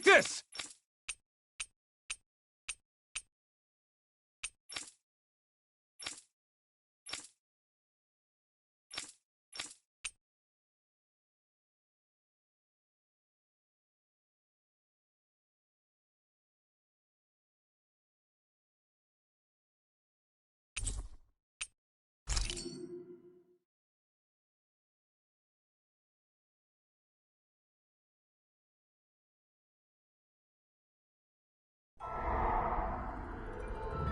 this!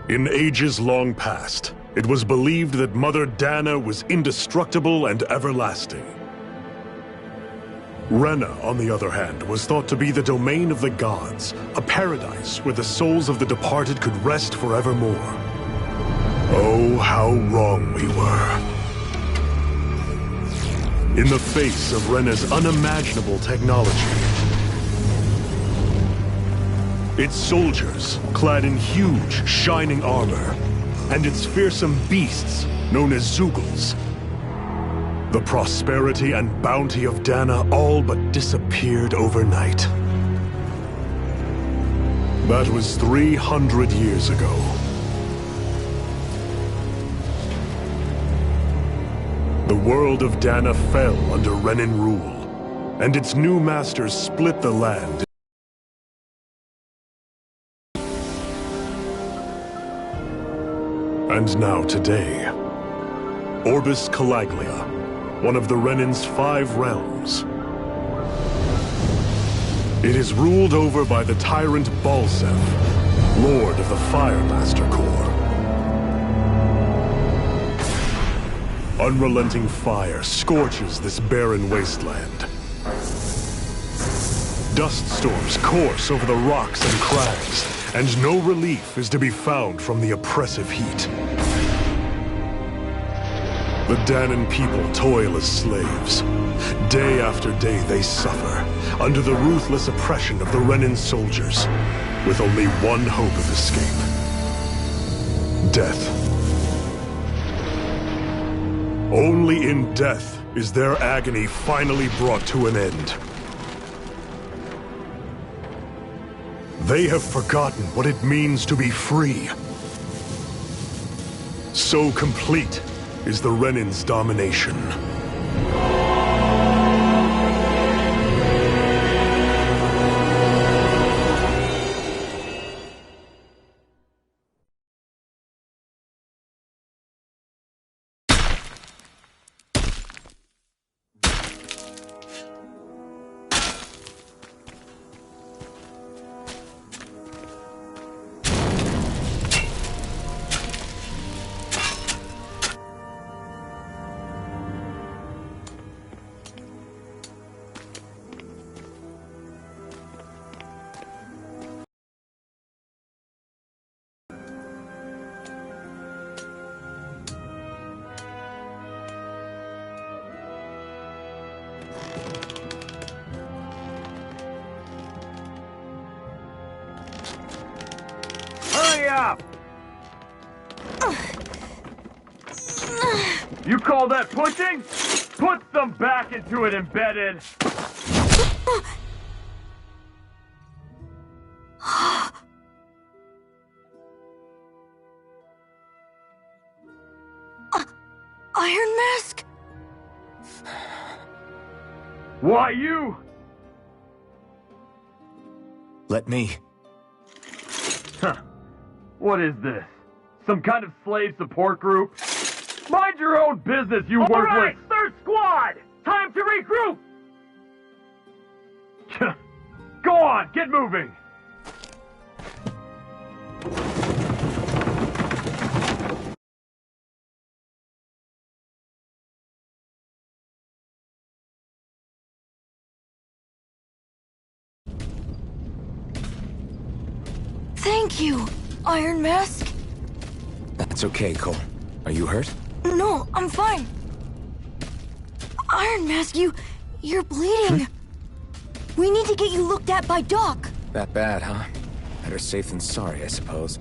In ages long past, it was believed that Mother Dana was indestructible and everlasting. Rena, on the other hand, was thought to be the domain of the gods, a paradise where the souls of the departed could rest forevermore. Oh, how wrong we were. In the face of Rena's unimaginable technology, its soldiers, clad in huge, shining armor, and its fearsome beasts, known as Zeugles. The prosperity and bounty of Dana all but disappeared overnight. That was 300 years ago. The world of Dana fell under Renan rule, and its new masters split the land. And now today, Orbis Calaglia, one of the Renan's 5 realms. It is ruled over by the tyrant Balsef, Lord of the Firemaster Corps. Unrelenting fire scorches this barren wasteland. Dust storms course over the rocks and crags, and no relief is to be found from the oppressive heat. The Danan people toil as slaves. Day after day they suffer, under the ruthless oppression of the Renan soldiers, with only one hope of escape. Death. Only in death is their agony finally brought to an end. They have forgotten what it means to be free. So complete is the Renan's domination. Hurry up! You call that pushing? Put some back into it, embedded! Iron Mask? Why you? Let me. Huh. What is this? Some kind of slave support group? Mind your own business, you worthless! Alright, third squad! Time to regroup! Go on, get moving! Thank you, Iron Mask. That's okay, Cole. Are you hurt? No, I'm fine. Iron Mask, you're bleeding. We need to get you looked at by Doc. That bad, huh? Better safe than sorry, I suppose.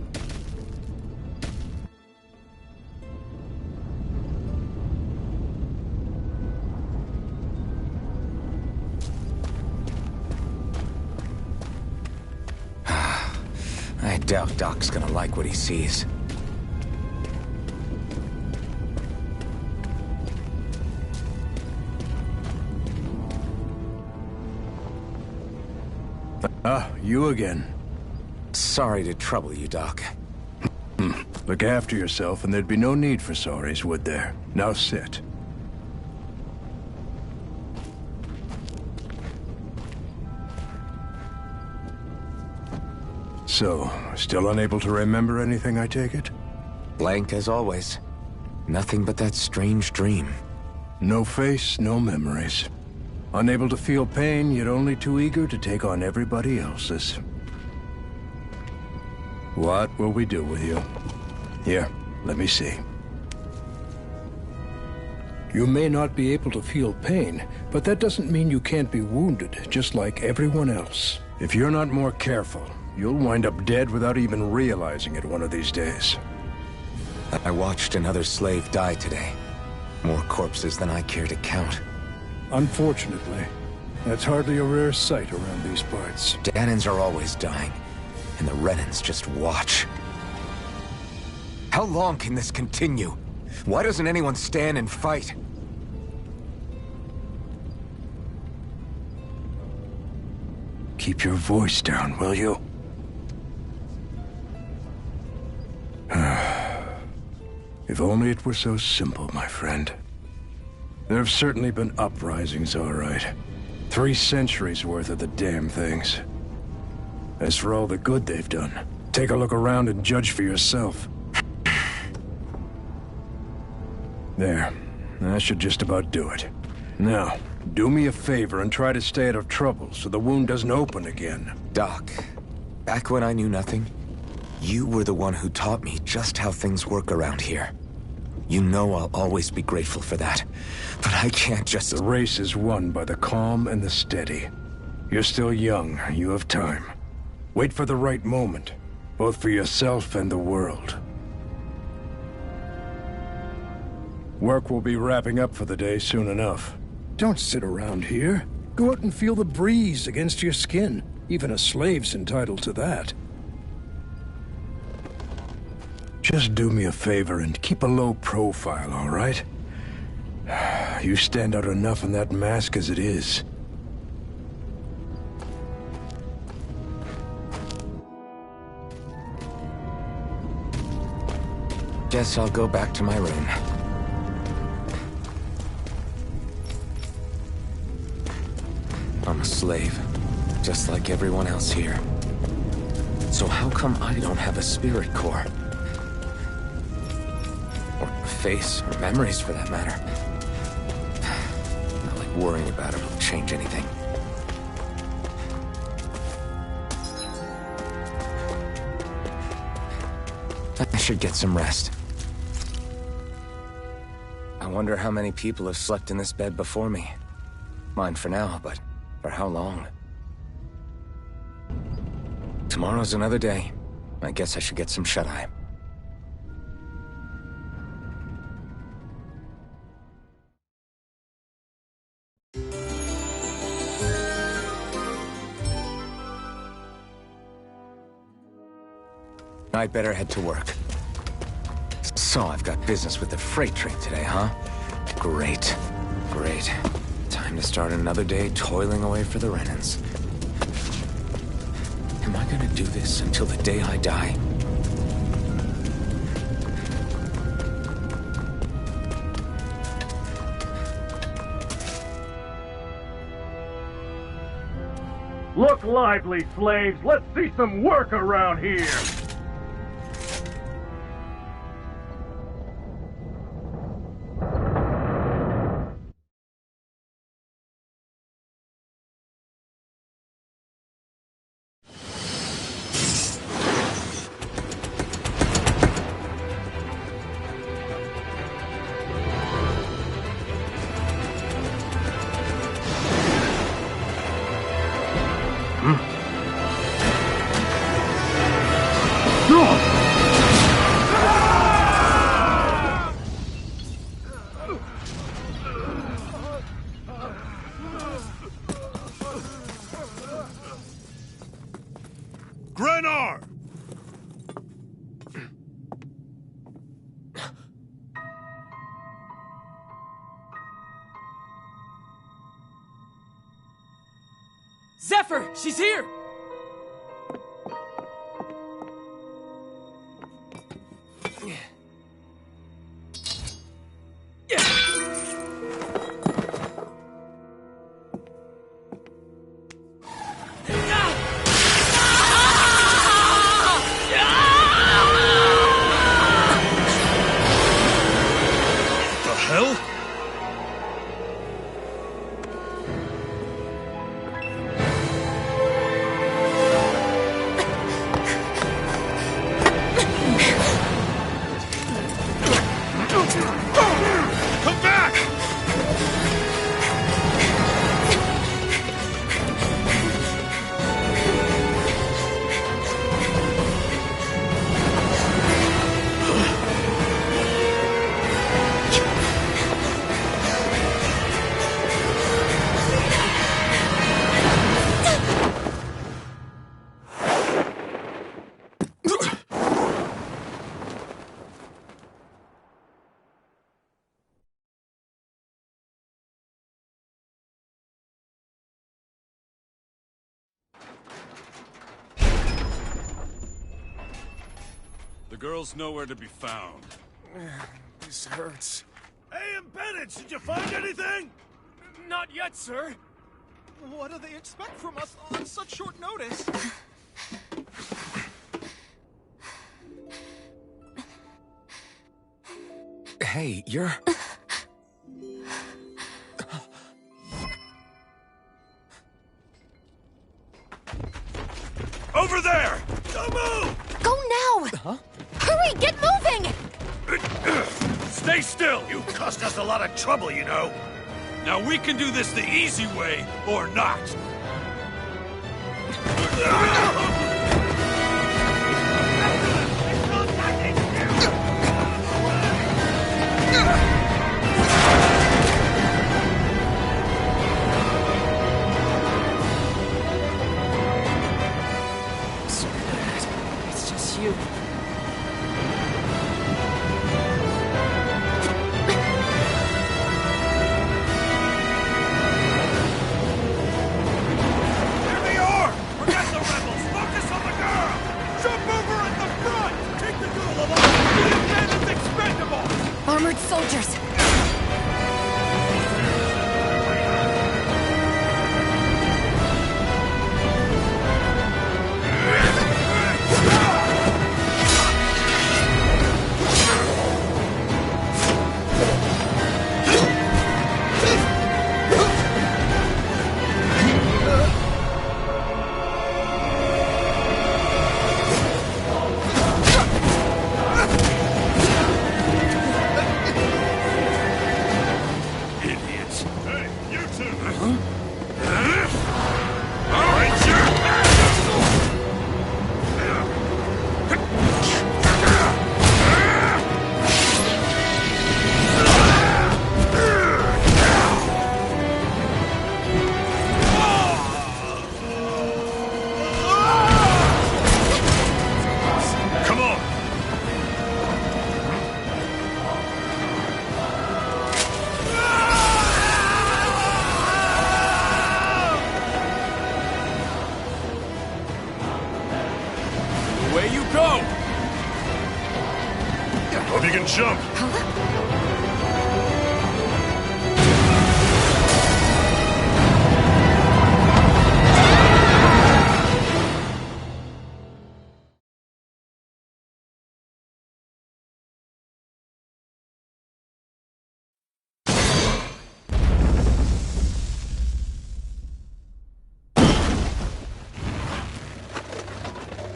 Doubt Doc's gonna like what he sees. Ah, you again. Sorry to trouble you, Doc. Look after yourself, and there'd be no need for sorries, would there? Now sit. So, still unable to remember anything, I take it? Blank as always. Nothing but that strange dream. No face, no memories. Unable to feel pain, yet only too eager to take on everybody else's. What will we do with you? Here, let me see. You may not be able to feel pain, but that doesn't mean you can't be wounded, just like everyone else. If you're not more careful, you'll wind up dead without even realizing it one of these days. I watched another slave die today. More corpses than I care to count. Unfortunately, that's hardly a rare sight around these parts. Danans are always dying, and the Renans just watch. How long can this continue? Why doesn't anyone stand and fight? Keep your voice down, will you? If only it were so simple, my friend. There have certainly been uprisings, all right. 3 centuries worth of the damn things. As for all the good they've done, take a look around and judge for yourself. There. That should just about do it. Now, do me a favor and try to stay out of trouble so the wound doesn't open again. Doc, back when I knew nothing, you were the one who taught me just how things work around here. You know I'll always be grateful for that. But I can't just... The race is won by the calm and the steady. You're still young. You have time. Wait for the right moment, both for yourself and the world. Work will be wrapping up for the day soon enough. Don't sit around here. Go out and feel the breeze against your skin. Even a slave's entitled to that. Just do me a favor and keep a low profile, all right? You stand out enough in that mask as it is. Guess I'll go back to my room. I'm a slave, just like everyone else here. So how come I don't have a spirit core? Or a face, or memories for that matter. Not like worrying about it will change anything. I should get some rest. I wonder how many people have slept in this bed before me. Mine for now, but for how long? Tomorrow's another day. I guess I should get some shut-eye. I'd better head to work. So I've got business with the freight train today, huh? Great. Great. Time to start another day toiling away for the Renans. Am I gonna do this until the day I die? Look lively, slaves! Let's see some work around here! Zephyr! She's here! The girl's nowhere to be found. This hurts. Hey, Bennett, did you find anything? Not yet, sir. What do they expect from us on such short notice? Hey, you're... Over there! Don't move! Go now! Huh? Hurry, get moving! Stay still! You caused us a lot of trouble, you know. Now we can do this the easy way, or not. It's just you. Here they are! Forget the rebels! Focus on the girl! Jump over at the front! Take the girl along! The man is expendable! Armored soldiers! Idiots! Hey, you two! All right, sure! Come on! Away you go! Hope you can jump!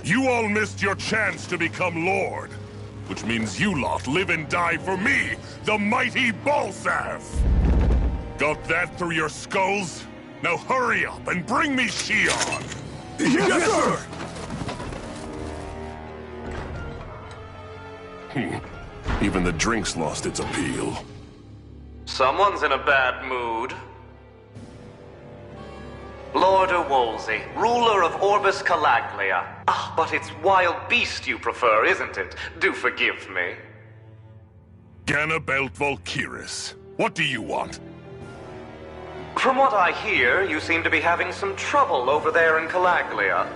You all missed your chance to become Lord. Which means you lot live and die for me, the mighty Balsav! Got that through your skulls? Now hurry up and bring me Shion! Yes, sir! Even the drink's lost its appeal. Someone's in a bad mood. Lord Wolsey, ruler of Orbis Calaglia. Ah, but it's wild beast you prefer, isn't it? Do forgive me. Ganabelt Valkyris. What do you want? From what I hear, you seem to be having some trouble over there in Calaglia.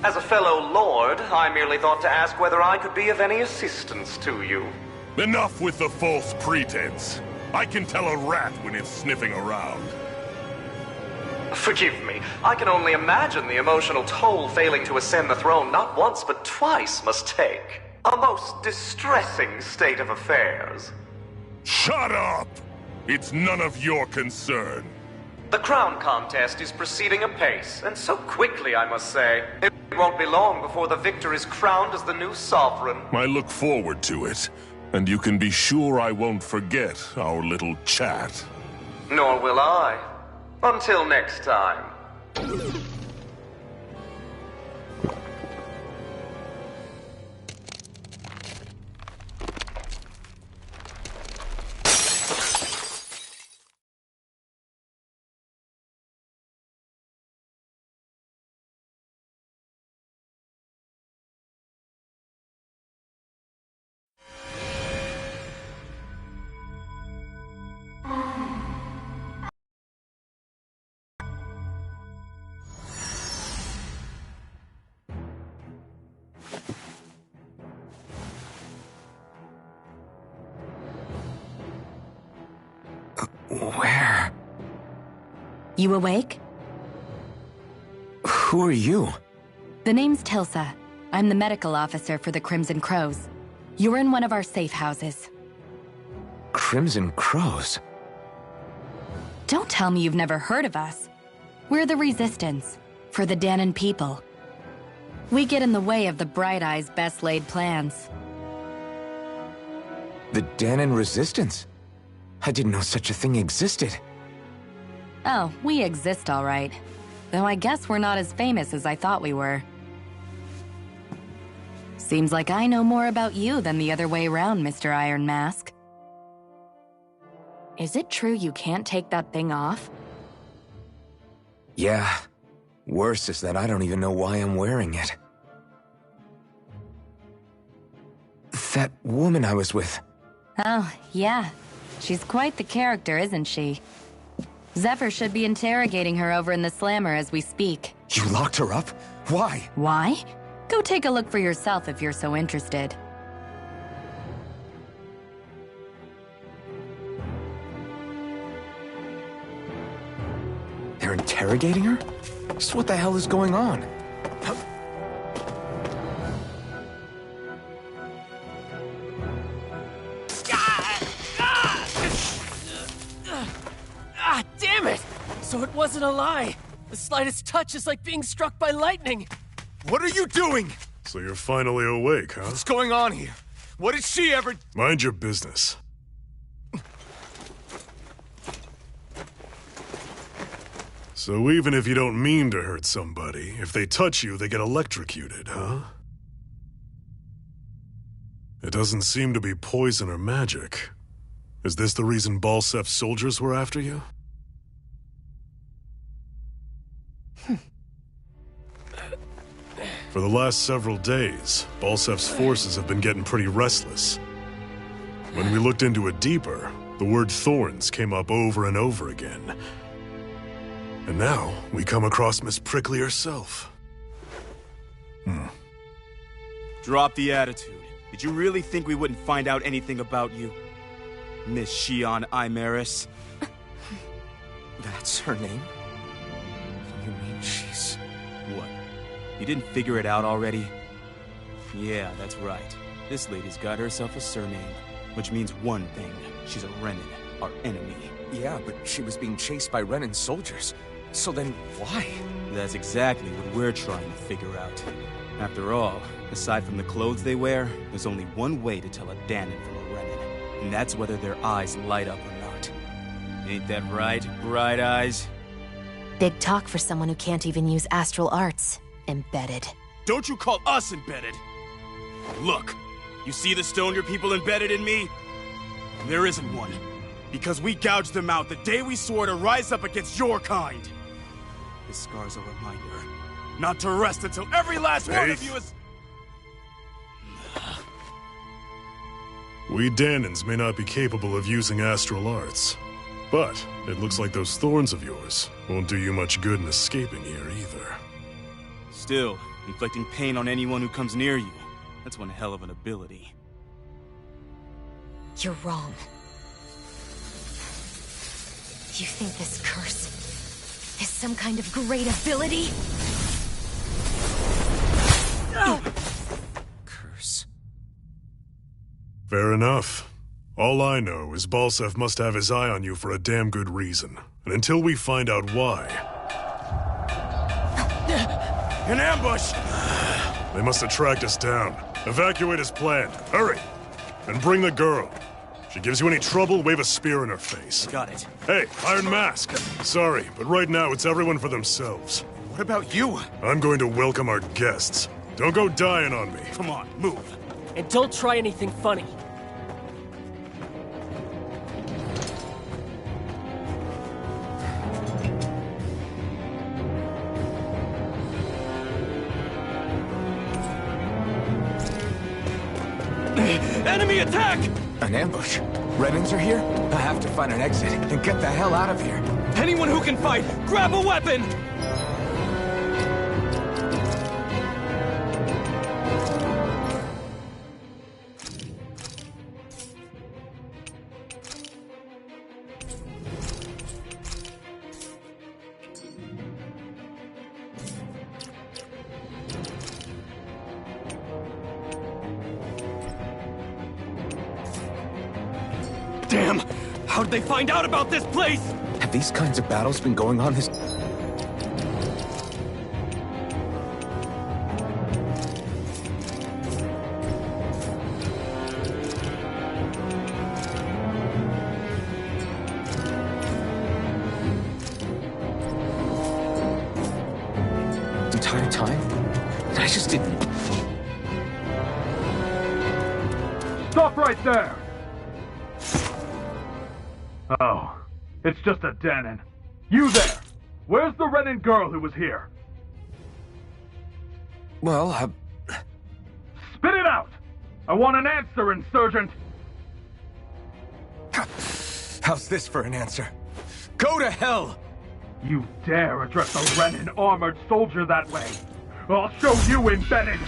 As a fellow lord, I merely thought to ask whether I could be of any assistance to you. Enough with the false pretense. I can tell a rat when it's sniffing around. Forgive me, I can only imagine the emotional toll failing to ascend the throne not once but twice must take. A most distressing state of affairs. Shut up! It's none of your concern. The crown contest is proceeding apace, and so quickly, I must say. It won't be long before the victor is crowned as the new sovereign. I look forward to it, and you can be sure I won't forget our little chat. Nor will I. Until next time. Where? You awake? Who are you? The name's Tilsa. I'm the medical officer for the Crimson Crows. You're in one of our safe houses. Crimson Crows? Don't tell me you've never heard of us. We're the Resistance, for the Danon people. We get in the way of the Bright Eye's best-laid plans. The Danon Resistance? I didn't know such a thing existed. Oh, we exist all right. Though I guess we're not as famous as I thought we were. Seems like I know more about you than the other way around, Mr. Iron Mask. Is it true you can't take that thing off? Yeah. Worse is that I don't even know why I'm wearing it. That woman I was with. Oh, yeah. She's quite the character, isn't she? Zephyr should be interrogating her over in the Slammer as we speak. You locked her up? Why? Why? Go take a look for yourself if you're so interested. They're interrogating her? So what the hell is going on? Ah, damn it! So it wasn't a lie. The slightest touch is like being struck by lightning. What are you doing? So you're finally awake, huh? What's going on here? What did she ever... Mind your business. So even if you don't mean to hurt somebody, if they touch you, they get electrocuted, huh? It doesn't seem to be poison or magic. Is this the reason Balsef's soldiers were after you? For the last several days, Balsef's forces have been getting pretty restless. When we looked into it deeper, the word thorns came up over and over again. And now, we come across Miss Prickly herself. Drop the attitude. Did you really think we wouldn't find out anything about you? Miss Shion Imaris? That's her name? You mean she's... What? You didn't figure it out already? Yeah, that's right. This lady's got herself a surname, which means one thing. She's a Renan, our enemy. Yeah, but she was being chased by Renan's soldiers. So then, why? That's exactly what we're trying to figure out. After all, aside from the clothes they wear, there's only one way to tell a Danon from a Renan, and that's whether their eyes light up or not. Ain't that right, Bright Eyes? Big talk for someone who can't even use astral arts. Embedded. Don't you call us embedded! Look, you see the stone your people embedded in me? There isn't one. Because we gouged them out the day we swore to rise up against your kind. This scar's a reminder. Not to rest until every last one of you is... We Danons may not be capable of using astral arts, But it looks like those thorns of yours won't do you much good in escaping here either. Still, inflicting pain on anyone who comes near you. That's one hell of an ability. You're wrong. You think this curse is some kind of great ability? Curse. Fair enough. All I know is Balsef must have his eye on you for a damn good reason. And until we find out why... An ambush! They must have tracked us down. Evacuate as planned. Hurry! And bring the girl. If she gives you any trouble, wave a spear in her face. Got it. Hey, Iron Mask! Sorry, but right now it's everyone for themselves. What about you? I'm going to welcome our guests. Don't go dying on me. Come on, move. And don't try anything funny. Enemy attack! An ambush? Renans are here? I have to find an exit and get the hell out of here. Anyone who can fight, grab a weapon! Damn! How did they find out about this place? Have these kinds of battles been going on this... entire time? I just didn't... Stop right there! Oh, it's just a Danon. You there! Where's the Renan girl who was here? Well, Spit it out! I want an answer, Insurgent! how's this for an answer? Go to hell! You dare address a Renan armored soldier that way? I'll show you, embedded!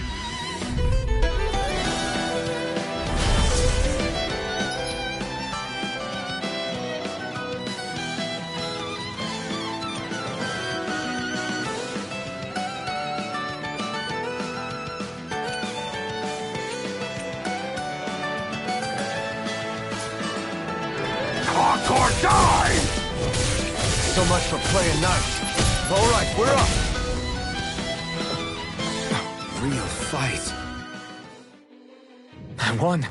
Or die! So much for playing nice. All right, we're up. A real fight. I won.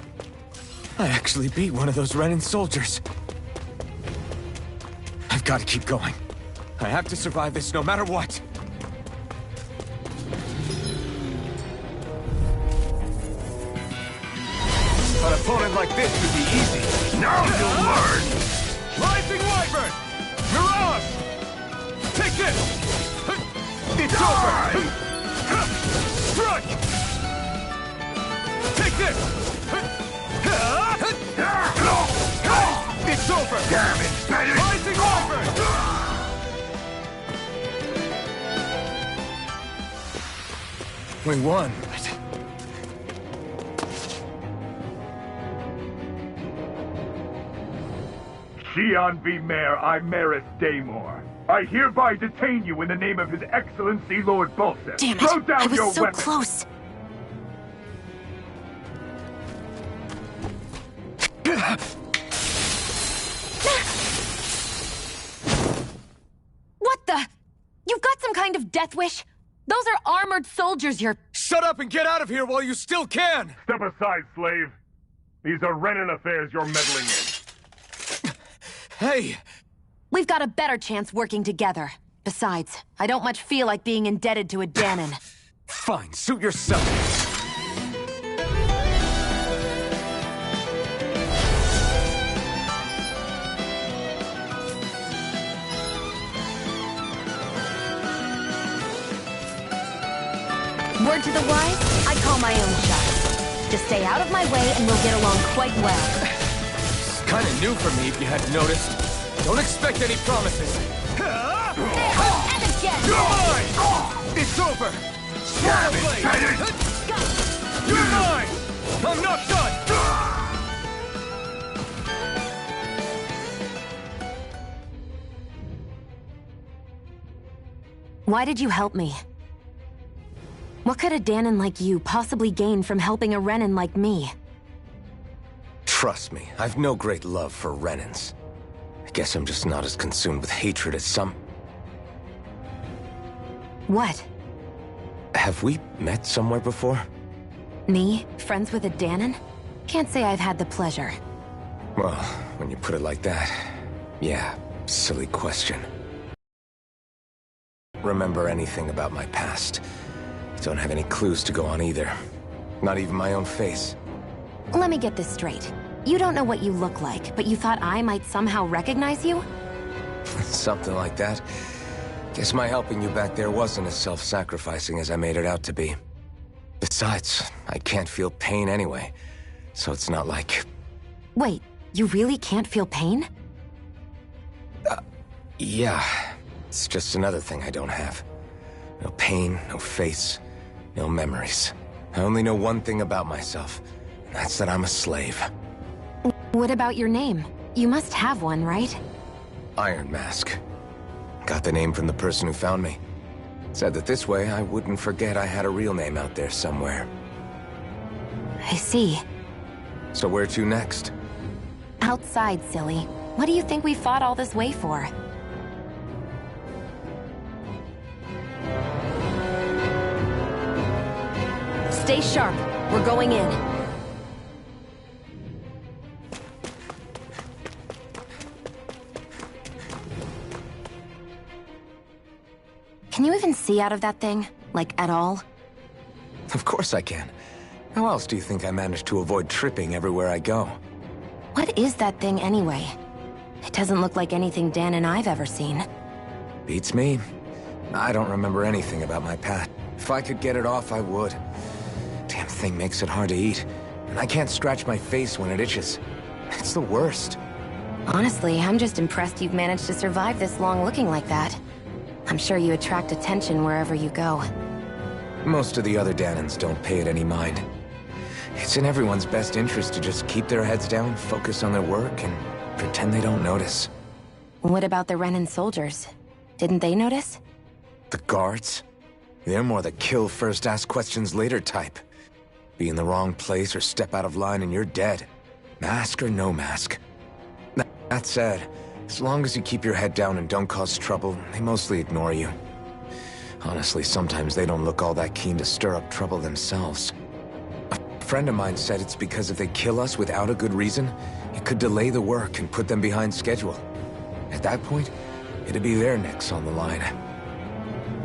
I actually beat one of those Renan soldiers. I've got to keep going. I have to survive this no matter what. An opponent like this could be easy. Now you'll learn! Rising Wyvern! Mirage! Take this! It's over! Strike! Take this! It's over! Damn it, Bennett! Rising Wyvern! We won. Xian V. Mayor Imeris Daymore. I hereby detain you in the name of His Excellency Lord Balsef. Damn it! Throw down I was your so weapon. close. What the? You've got some kind of death wish? Those are armored soldiers you're... Shut up and get out of here while you still can! Step aside, slave. These are Renan affairs you're meddling in. Hey! We've got a better chance working together. Besides, I don't much feel like being indebted to a Danon. Fine, suit yourself. Word to the wise, I call my own shot. Just stay out of my way and we'll get along quite well. It's kinda new for me, if you hadn't noticed. Don't expect any promises. And again! You're mine! It's over! You're mine! I'm not done! Why did you help me? What could a Danon like you possibly gain from helping a Renan like me? Trust me, I've no great love for Renans. I guess I'm just not as consumed with hatred as some... What? Have we met somewhere before? Me? Friends with a Danon? Can't say I've had the pleasure. Well, when you put it like that, yeah, silly question. Remember anything about my past? Don't have any clues to go on either. Not even my own face. Let me get this straight. You don't know what you look like, but you thought I might somehow recognize you? Something like that. Guess my helping you back there wasn't as self-sacrificing as I made it out to be. Besides, I can't feel pain anyway, so it's not like... Wait, you really can't feel pain? Yeah. It's just another thing I don't have. No pain, no face, no memories. I only know one thing about myself, and that's that I'm a slave. What about your name? You must have one, right? Iron Mask. Got the name from the person who found me. Said that this way I wouldn't forget I had a real name out there somewhere. I see. So where to next? Outside, silly. What do you think we fought all this way for? Stay sharp. We're going in. Can you even see out of that thing? Like, at all? Of course I can. How else do you think I managed to avoid tripping everywhere I go? What is that thing anyway? It doesn't look like anything Dan and I've ever seen. Beats me. I don't remember anything about my past. If I could get it off, I would. Damn thing makes it hard to eat, and I can't scratch my face when it itches. It's the worst. Honestly, I'm just impressed you've managed to survive this long looking like that. I'm sure you attract attention wherever you go. Most of the other Danons don't pay it any mind. It's in everyone's best interest to just keep their heads down, focus on their work, and pretend they don't notice. What about the Renan soldiers? Didn't they notice? The guards? They're more the kill first, ask questions later type. Be in the wrong place or step out of line and you're dead. Mask or no mask. That said, as long as you keep your head down and don't cause trouble, they mostly ignore you. Honestly, sometimes they don't look all that keen to stir up trouble themselves. A friend of mine said it's because if they kill us without a good reason, it could delay the work and put them behind schedule. At that point, it'd be their necks on the line.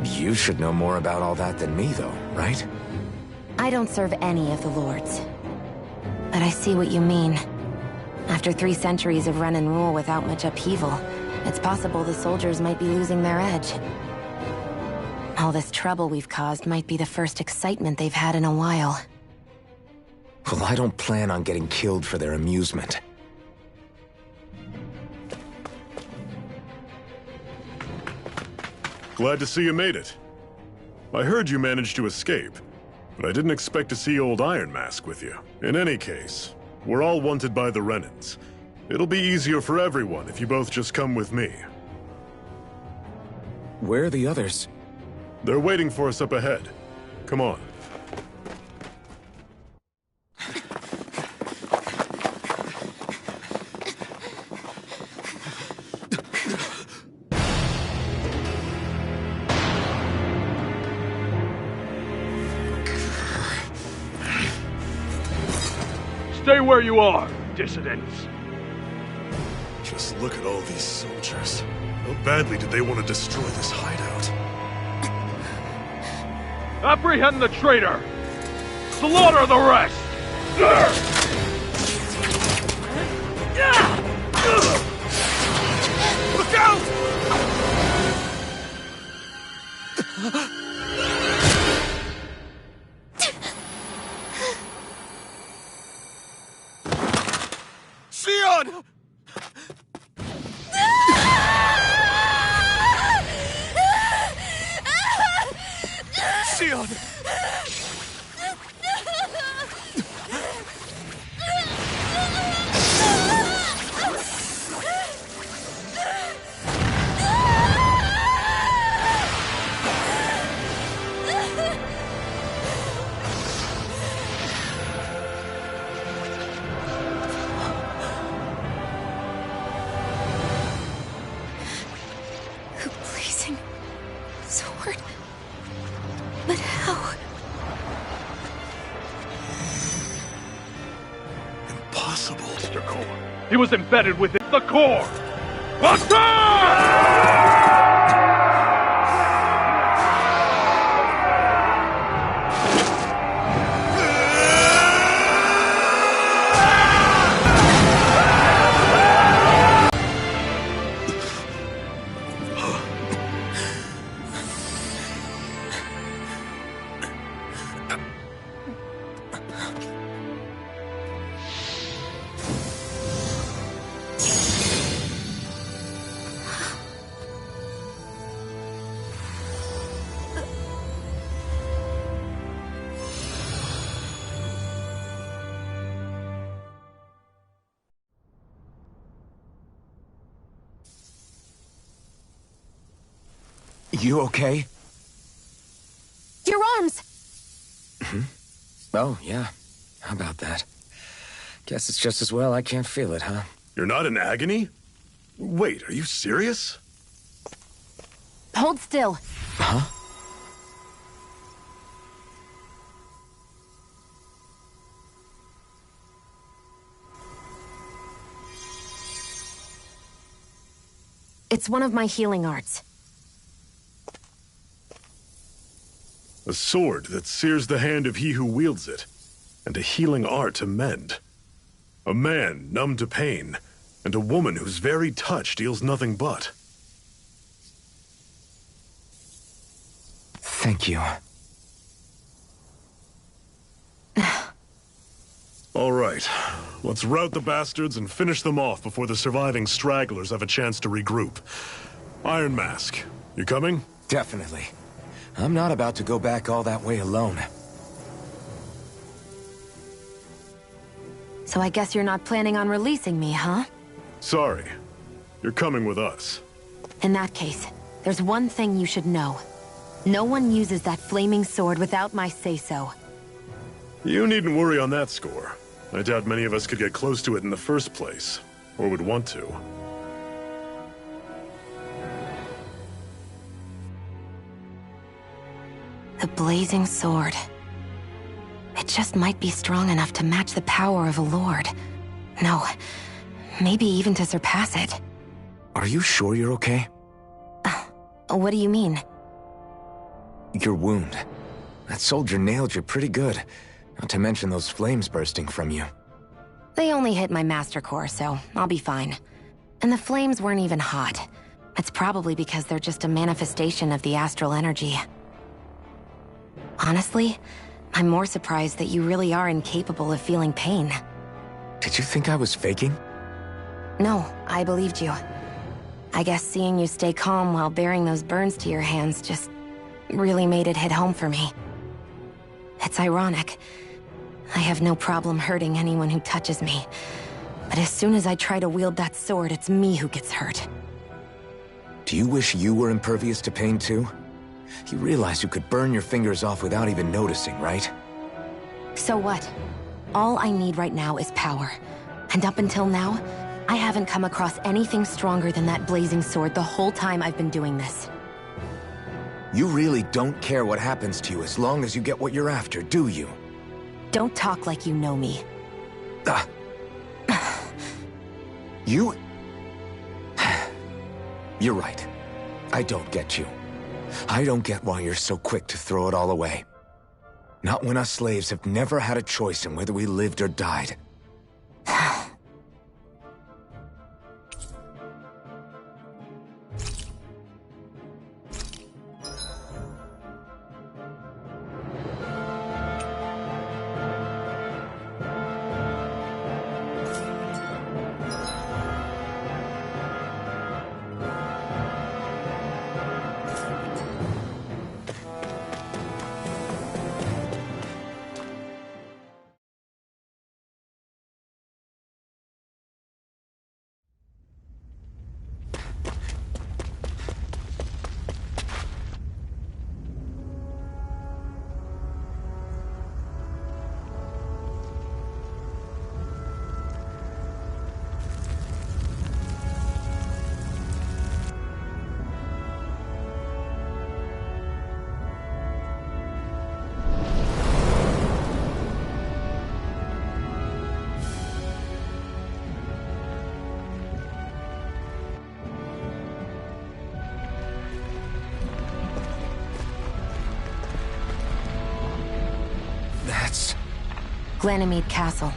You should know more about all that than me, though, right? I don't serve any of the lords. But I see what you mean. After 3 centuries of Renan rule without much upheaval, it's possible the soldiers might be losing their edge. All this trouble we've caused might be the first excitement they've had in a while. Well, I don't plan on getting killed for their amusement. Glad to see you made it. I heard you managed to escape, but I didn't expect to see old Iron Mask with you. In any case, we're all wanted by the Renans. It'll be easier for everyone if you both just come with me. Where are the others? They're waiting for us up ahead. Come on. Stay where you are, dissidents. Just look at all these soldiers. How badly did they want to destroy this hideout? Apprehend the traitor! Slaughter the rest! Look out! Sion! He was embedded within the core! Attack! You okay? Your arms! Oh, yeah. How about that? Guess it's just as well I can't feel it, huh? You're not in agony? Wait, are you serious? Hold still. Huh? It's one of my healing arts. A sword that sears the hand of he who wields it, and a healing art to mend. A man numb to pain, and a woman whose very touch deals nothing but. Thank you. All right, let's rout the bastards and finish them off before the surviving stragglers have a chance to regroup. Iron Mask, you coming? Definitely. I'm not about to go back all that way alone. So I guess you're not planning on releasing me, huh? Sorry. You're coming with us. In that case, there's one thing you should know. No one uses that flaming sword without my say-so. You needn't worry on that score. I doubt many of us could get close to it in the first place, or would want to. The blazing sword. It just might be strong enough to match the power of a lord. No, maybe even to surpass it. Are you sure you're okay? What do you mean? Your wound. That soldier nailed you pretty good. Not to mention those flames bursting from you. They only hit my master core, so I'll be fine. And the flames weren't even hot. It's probably because they're just a manifestation of the astral energy. Honestly, I'm more surprised that you really are incapable of feeling pain. Did you think I was faking? No, I believed you. I guess seeing you stay calm while bearing those burns to your hands just really made it hit home for me. It's ironic. I have no problem hurting anyone who touches me. But as soon as I try to wield that sword, it's me who gets hurt. Do you wish you were impervious to pain too? You realize you could burn your fingers off without even noticing, right? So what? All I need right now is power. And up until now, I haven't come across anything stronger than that blazing sword the whole time I've been doing this. You really don't care what happens to you as long as you get what you're after, do you? Don't talk like you know me. You... You're right. I don't get you. I don't get why you're so quick to throw it all away. Not when us slaves have never had a choice in whether we lived or died. Ganymede Castle.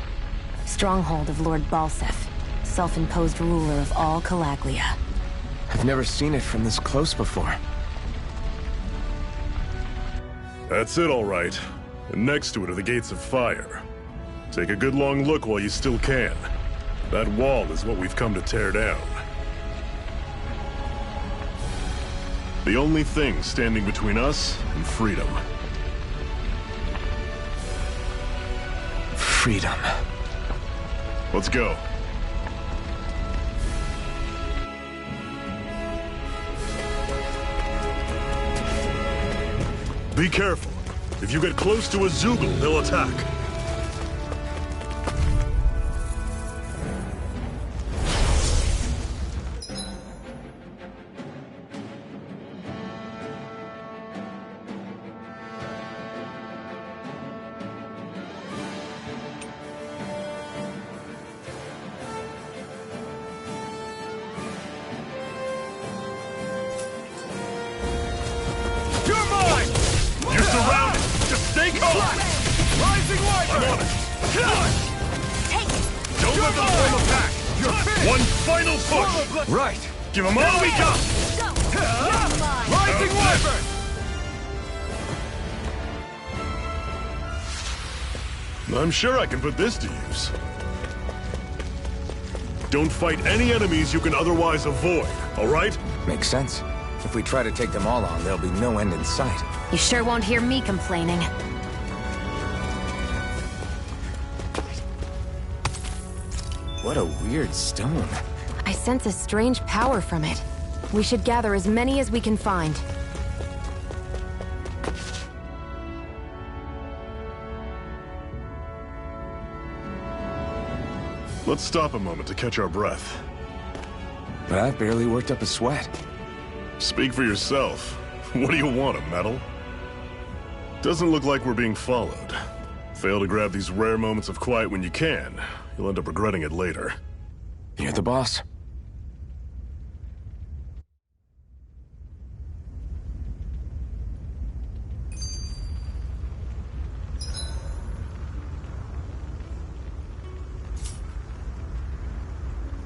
Stronghold of Lord Balsef, self-imposed ruler of all Calaglia. I've never seen it from this close before. That's it, all right. And next to it are the Gates of Fire. Take a good long look while you still can. That wall is what we've come to tear down. The only thing standing between us and freedom. Freedom. Let's go. Be careful. If you get close to a Zoogle, they'll attack. I'm sure I can put this to use. Don't fight any enemies you can otherwise avoid, all right? Makes sense. If we try to take them all on, there'll be no end in sight. You sure won't hear me complaining. What a weird stone. I sense a strange power from it. We should gather as many as we can find. Let's stop a moment to catch our breath. But I've barely worked up a sweat. Speak for yourself. What do you want, a medal? Doesn't look like we're being followed. Fail to grab these rare moments of quiet when you can. You'll end up regretting it later. You're the boss.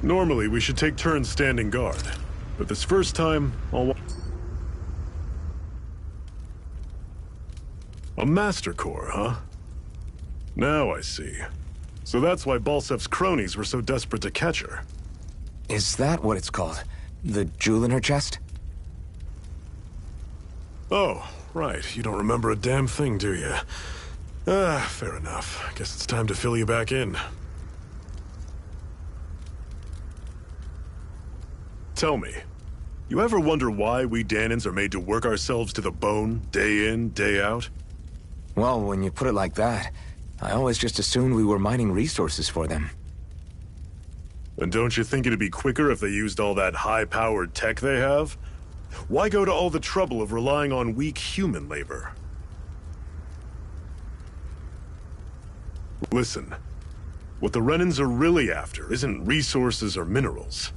Normally, we should take turns standing guard. But this first time, a Master Core, huh? Now I see. So that's why Balsef's cronies were so desperate to catch her. Is that what it's called? The jewel in her chest? Oh, right. You don't remember a damn thing, do you? Fair enough. Guess it's time to fill you back in. Tell me, you ever wonder why we Danans are made to work ourselves to the bone, day in, day out? Well, when you put it like that, I always just assumed we were mining resources for them. And don't you think it'd be quicker if they used all that high-powered tech they have? Why go to all the trouble of relying on weak human labor? Listen, what the Renans are really after isn't resources or minerals.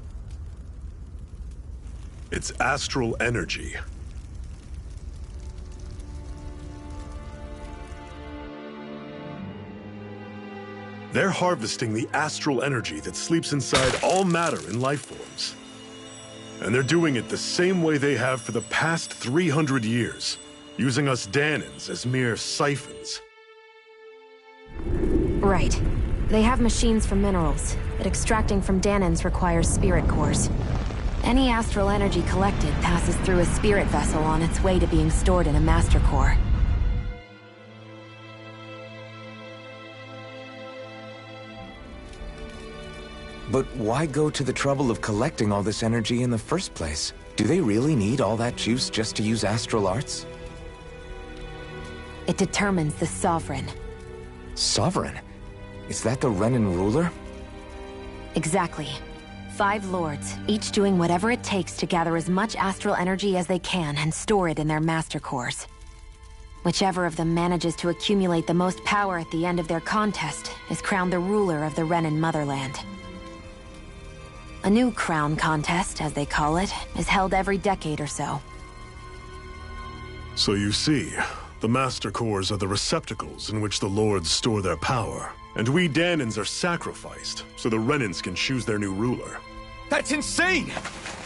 It's astral energy. They're harvesting the astral energy that sleeps inside all matter in life forms. And they're doing it the same way they have for the past 300 years, using us Danans as mere siphons. Right. They have machines for minerals, but extracting from Danans requires spirit cores. Any astral energy collected passes through a spirit vessel on its way to being stored in a master core. But why go to the trouble of collecting all this energy in the first place? Do they really need all that juice just to use astral arts? It determines the Sovereign. Sovereign? Is that the Renan ruler? Exactly. 5 lords, each doing whatever it takes to gather as much astral energy as they can and store it in their master cores. Whichever of them manages to accumulate the most power at the end of their contest is crowned the ruler of the Renan motherland. A new crown contest, as they call it, is held every decade or so. So you see, The Master Cores are the receptacles in which the Lords store their power, and we Danans are sacrificed so the Renans can choose their new ruler. That's insane!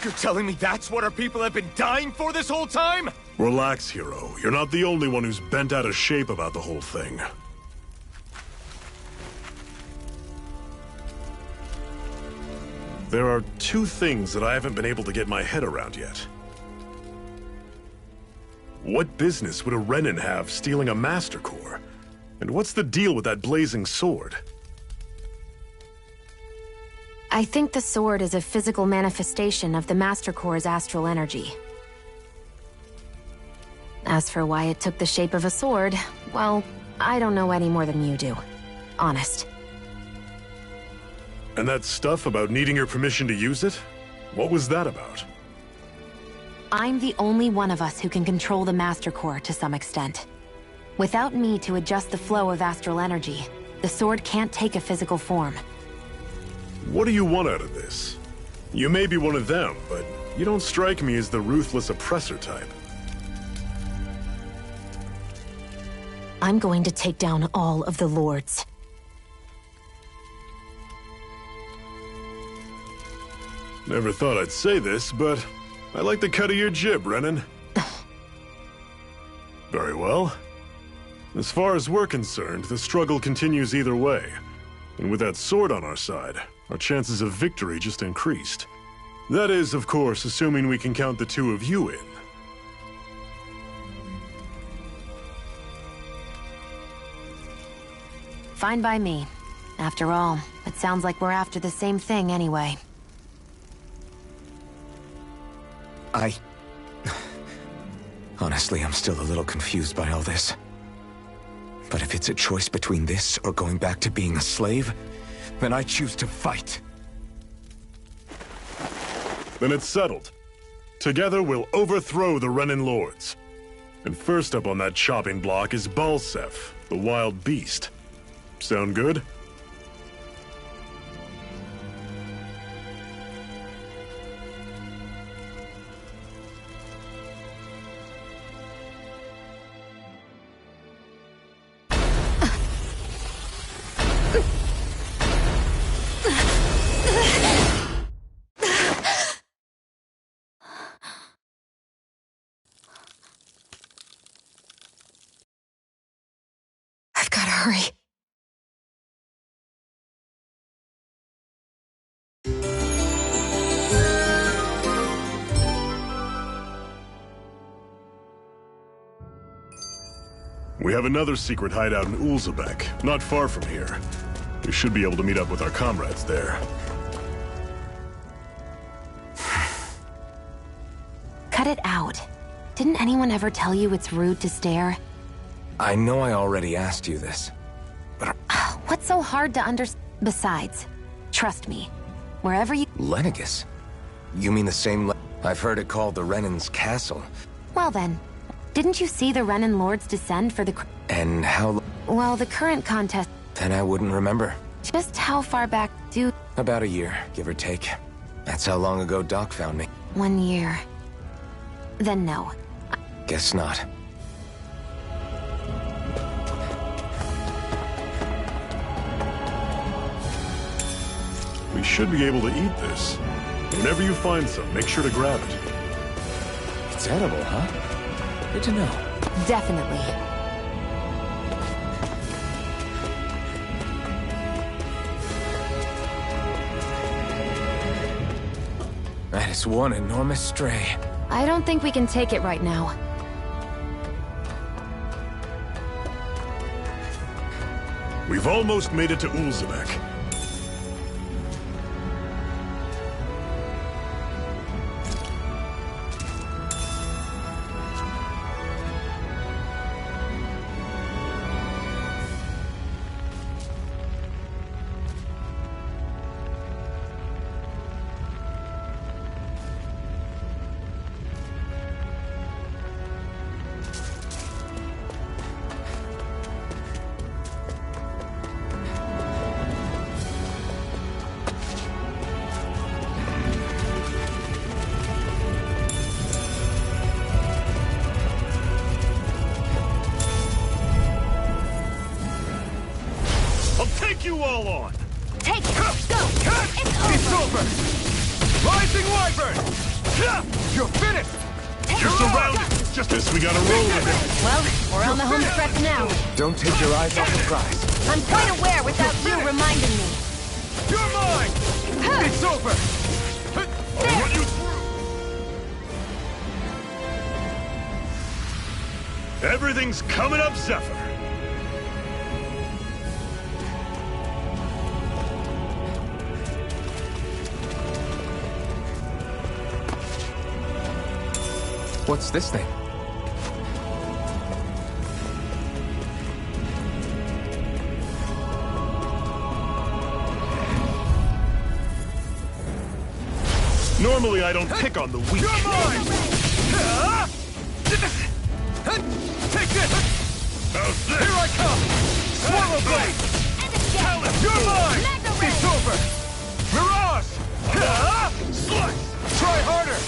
You're telling me that's what our people have been dying for this whole time? Relax, hero. You're not the only one who's bent out of shape about the whole thing. There are two things that I haven't been able to get my head around yet. What business would a Renan have stealing a Master Core? And what's the deal with that blazing sword? I think the sword is a physical manifestation of the Master Core's astral energy. As for why it took the shape of a sword, well, I don't know any more than you do. Honest. And that stuff about needing your permission to use it? What was that about? I'm the only one of us who can control the Master Core to some extent. Without me to adjust the flow of astral energy, the sword can't take a physical form. What do you want out of this? You may be one of them, but you don't strike me as the ruthless oppressor type. I'm going to take down all of the Lords. Never thought I'd say this, but I like the cut of your jib, Renan. Very well. As far as we're concerned, the struggle continues either way. And with that sword on our side, our chances of victory just increased. That is, of course, assuming we can count the two of you in. Fine by me. After all, it sounds like we're after the same thing anyway. Honestly, I'm still a little confused by all this. But if it's a choice between this or going back to being a slave, then I choose to fight. Then it's settled. Together we'll overthrow the Renan Lords. And first up on that chopping block is Balsef, the wild beast. Sound good? I've gotta hurry. We have another secret hideout in Ulzebek, not far from here. We should be able to meet up with our comrades there. Cut it out. Didn't anyone ever tell you it's rude to stare? I know I already asked you this, but... What's so hard to understand? Besides, trust me, wherever you... Lenegus? You mean the same I've heard it called the Renan's Castle. Well then, didn't you see the Renan Lords descend for the... And how... Well, the current contest... Then I wouldn't remember. Just how far back do... About a year, give or take. That's how long ago Doc found me. 1 year. Then no. Guess not. We should be able to eat this. Whenever you find some, make sure to grab it. It's edible, huh? Good to know. Definitely. That is one enormous stray. I don't think we can take it right now. We've almost made it to Ulzebek. you all on? Take it! Go! It's over! Rising Wyvern! You're finished! You're surrounded! Just this, we gotta roll with it. Well, we're on the home stretch now. Don't take your eyes off the prize. I'm quite aware without you reminding me. You're mine! It's over! I'll run you through! Everything's coming up, Zephyr. What's this thing? Normally, I don't pick on the weak. You're mine! Take this! How's this? Here I come! Swallow blade! You're mine! It's over! Mirage! Slice! Try harder!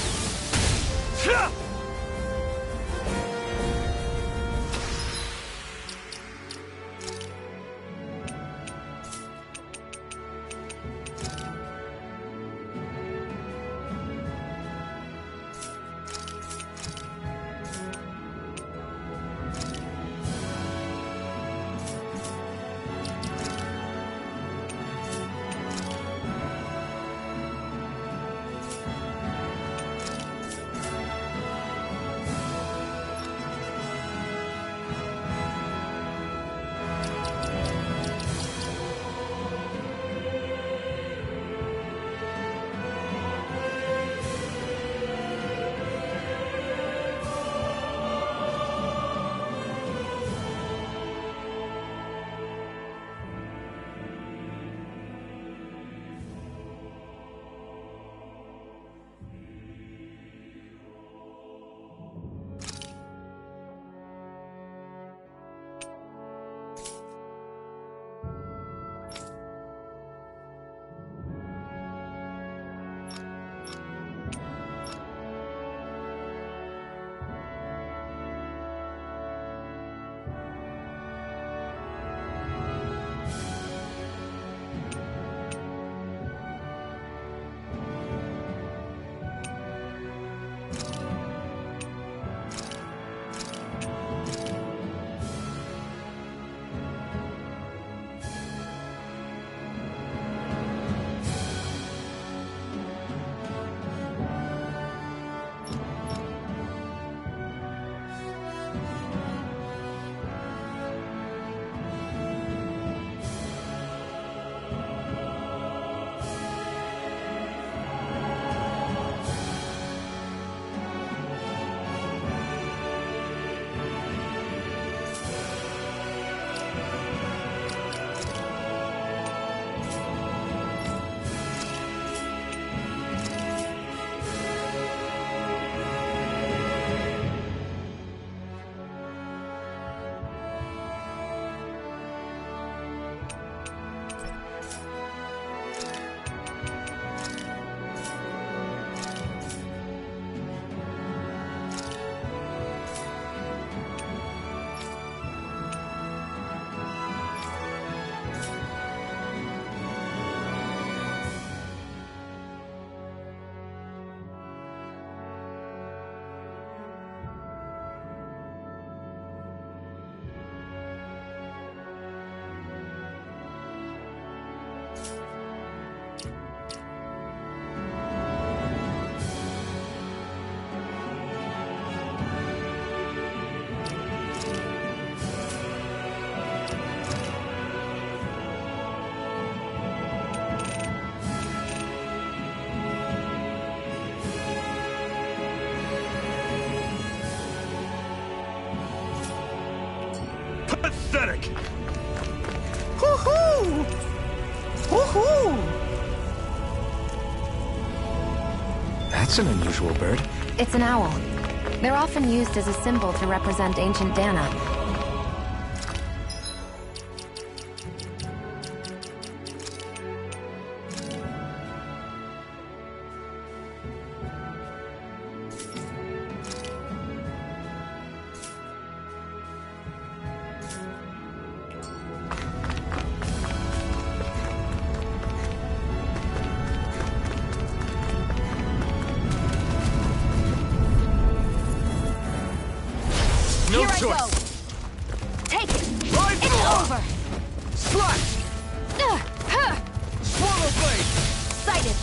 Pathetic! Woohoo! Woohoo! That's an unusual bird. It's an owl. They're often used as a symbol to represent ancient Dana. No Here choice. I go. Take it. Rise It's on. over. Slash! Swallow blade! Sighted.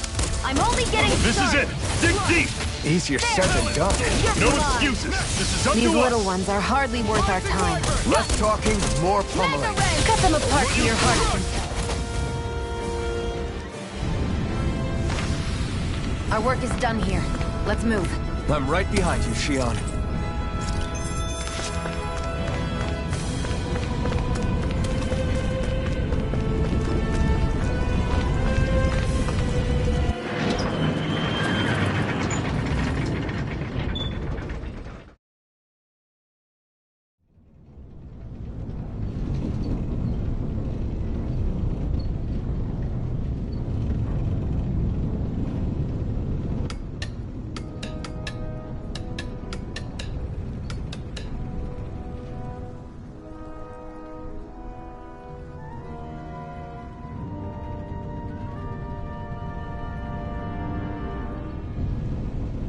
I'm only getting This is started. it! Dig deep! Easier said than done. No excuses! This is up These to little us! ones are hardly worth our time. Less talking, more pummeling. Cut them apart to your heart's content. Our work is done here. Let's move. I'm right behind you, Shion.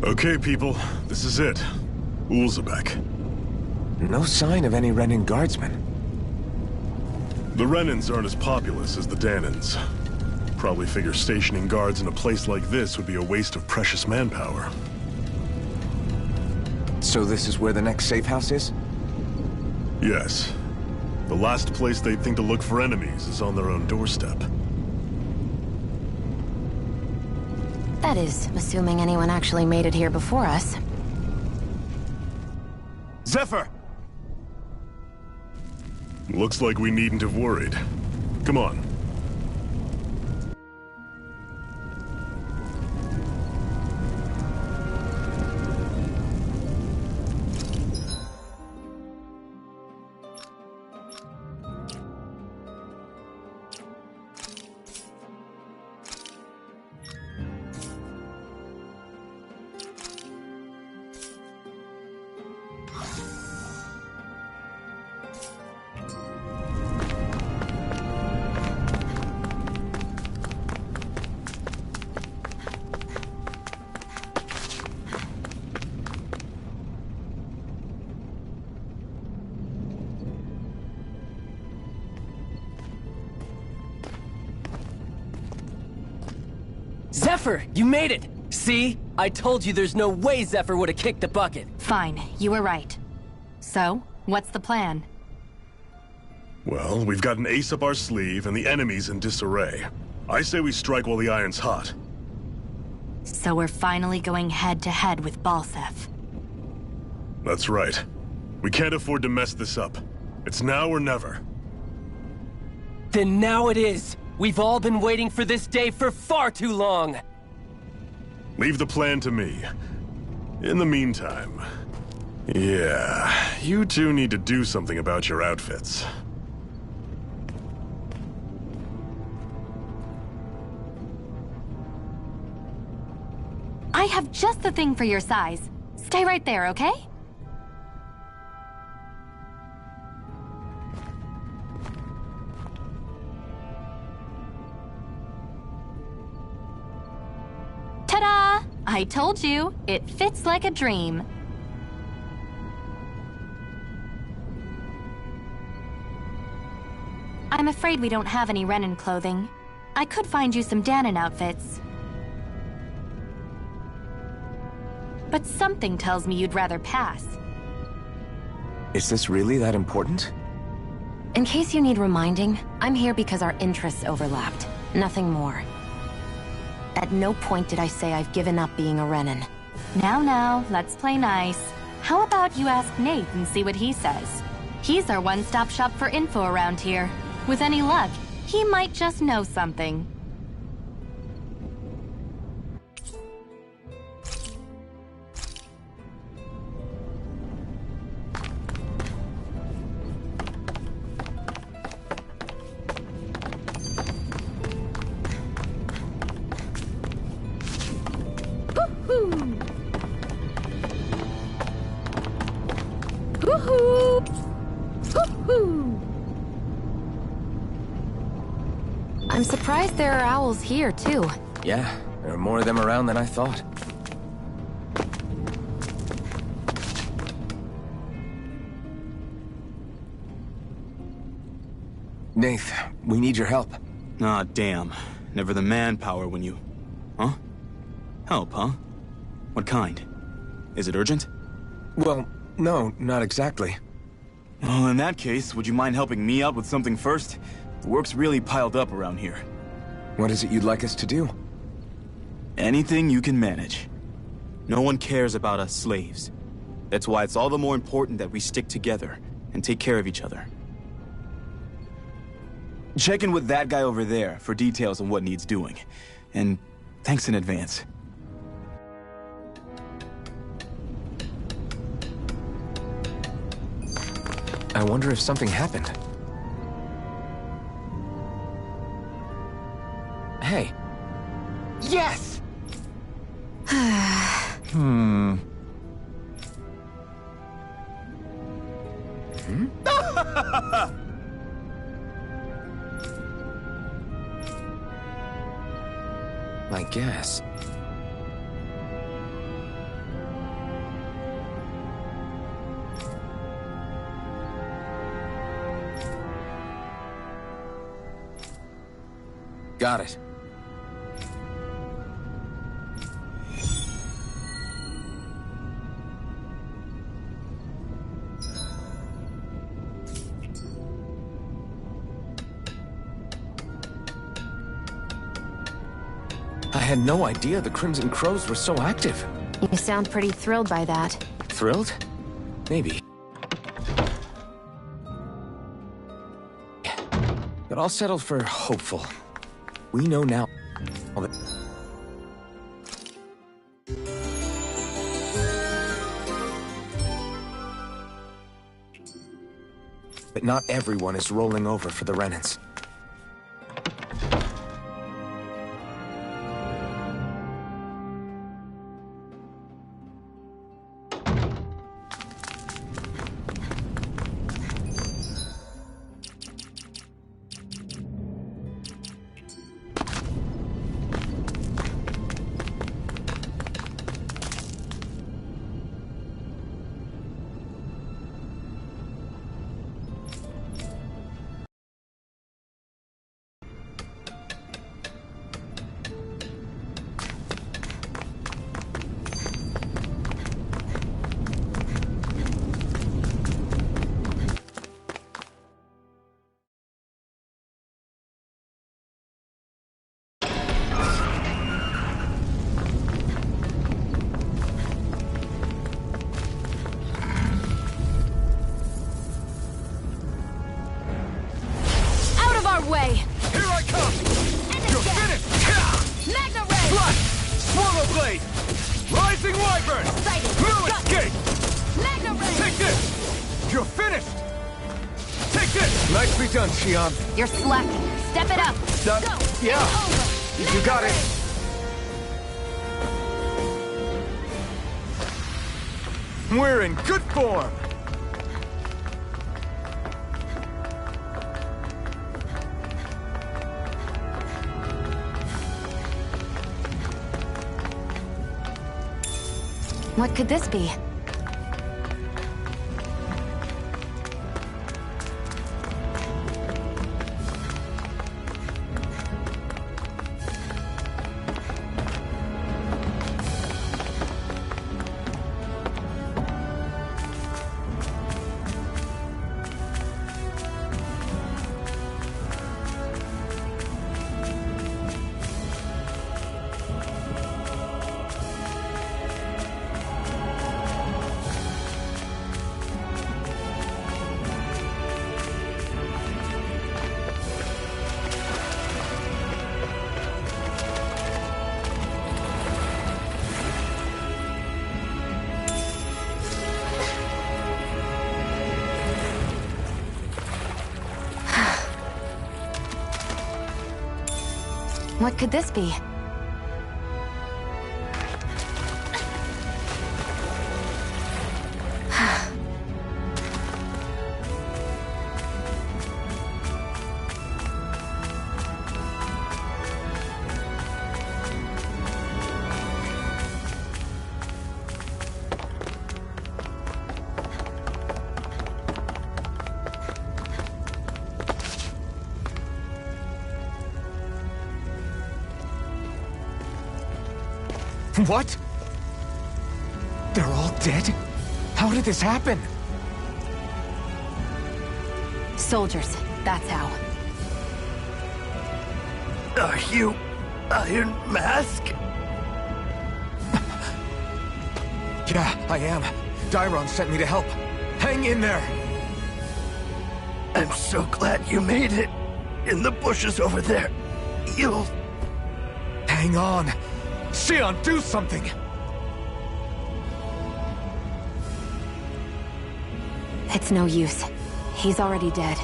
Okay, people. This is it. Ulzebek. No sign of any Renin guardsmen. The Renins aren't as populous as the Danans. Probably figure stationing guards in a place like this would be a waste of precious manpower. So this is where the next safe house is? Yes. The last place they'd think to look for enemies is on their own doorstep. That is, assuming anyone actually made it here before us. Zephyr! Looks like we needn't have worried. Come on. Zephyr, you made it! See? I told you there's no way Zephyr would have kicked the bucket. Fine, you were right. So, what's the plan? Well, we've got an ace up our sleeve and the enemy's in disarray. I say we strike while the iron's hot. So we're finally going head-to-head with Balsef. That's right. We can't afford to mess this up. It's now or never. Then now it is! We've all been waiting for this day for far too long! Leave the plan to me. In the meantime... yeah, you two need to do something about your outfits. I have just the thing for your size. Stay right there, okay? Ta-da! I told you, it fits like a dream. I'm afraid we don't have any Renin clothing. I could find you some Danon outfits. But something tells me you'd rather pass. Is this really that important? In case you need reminding, I'm here because our interests overlapped. Nothing more. At no point did I say I've given up being a Renin. Now, let's play nice. How about you ask Nate and see what he says? He's our one-stop shop for info around here. With any luck, he might just know something. I'm surprised there are owls here, too. Yeah, there are more of them around than I thought. Nath, we need your help. Ah, damn. Never the manpower when you... Huh? Help, huh? What kind? Is it urgent? Well, no, not exactly. Well, in that case, would you mind helping me out with something first? The work's really piled up around here. What is it you'd like us to do? Anything you can manage. No one cares about us slaves. That's why it's all the more important that we stick together and take care of each other. Check in with that guy over there for details on what needs doing. And thanks in advance. I wonder if something happened. Hey. Yes! I guess. Got it. I had no idea the Crimson Crows were so active. You sound pretty thrilled by that. Thrilled? Maybe. But I'll settle for hopeful. We know now. But not everyone is rolling over for the Renans. Way. Here I come! You're finished! Magna Ray! Flash! Swallow Blade! Rising Wyvern! Sighted! No escape! Magna Ray! Take this! You're finished! Take this! Nicely done, Xion. You're slacking. Step it up. Go! Yeah. Over! You got it. We're in good form. What could this be? What could this be? What? They're all dead? How did this happen? Soldiers, that's how. Are you Iron Mask? Yeah, I am. Dairon sent me to help. Hang in there! I'm so glad you made it. In the bushes over there. You'll... Hang on! Xion, do something! It's no use. He's already dead.